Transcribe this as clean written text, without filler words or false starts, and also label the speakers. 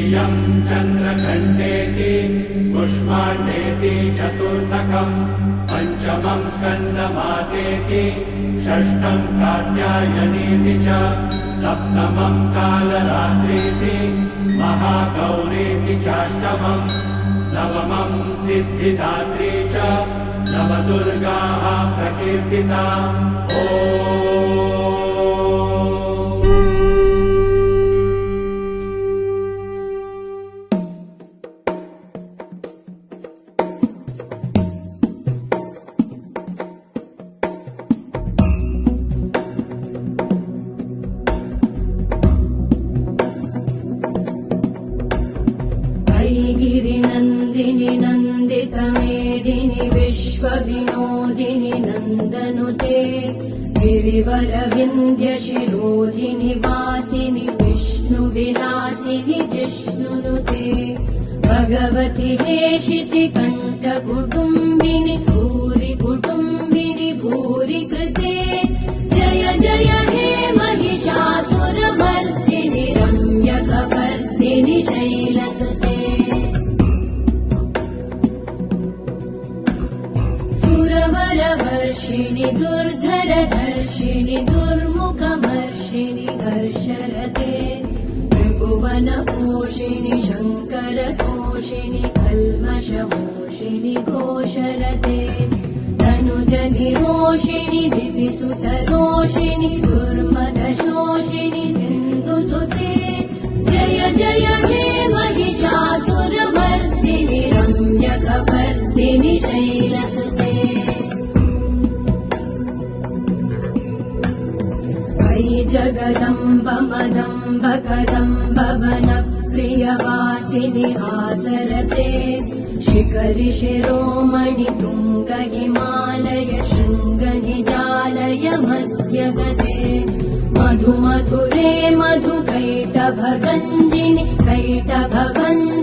Speaker 1: तृतीयम् चन्द्रघण्टेति पुष्माण्डेति चतुर्थकम् पञ्चमम् स्कन्दमातेति षष्ठम् कात्यायनीति च सप्तमम् कालरात्रीति महागौरीति चाष्टमम् नवमम् सिद्धिदात्री च नवदुर्गाः प्रकीर्तिता।
Speaker 2: गिरिनन्दिनि नन्दितमेदिनि विश्वविनोदिनि नन्दनुते गिरिवरविन्ध्यशिरोधिनि वासिनि विष्णुविलासिनि जिष्णुनुते भगवति हेशिति कण्ठकुटुम्बिनि भूरि कुटुम्बिनि भूरि कृते जय जय हे महिषासुरमर्दिनि रम्यकपर्दिनि शैलसुते सुरवरवर्षिणि दुर्धरधर्षिणि दुर्मुखमर्षिणि हर्षरते त्रिभुवनपोषिणि शङ्करतोषिणि कल्मषमोषिणि घोषरते तनुजनिरोषिणि दितिसुतरोषिणि दुर्मदशोषिणि सिन्धुसुते जय जय हे महिषासुरमर्दिनि रम्यकपर्दिनि शैलसुते जगदम्ब मदम्ब कदम्ब वनप्रियवासिनि हासरते शिखरि शिरोमणि तुङ्ग हिमालय शृङ्गनिजालय मध्यगते मधु मधुरे मधु कैटभगञ्जिनि कैटभगञ्जिनि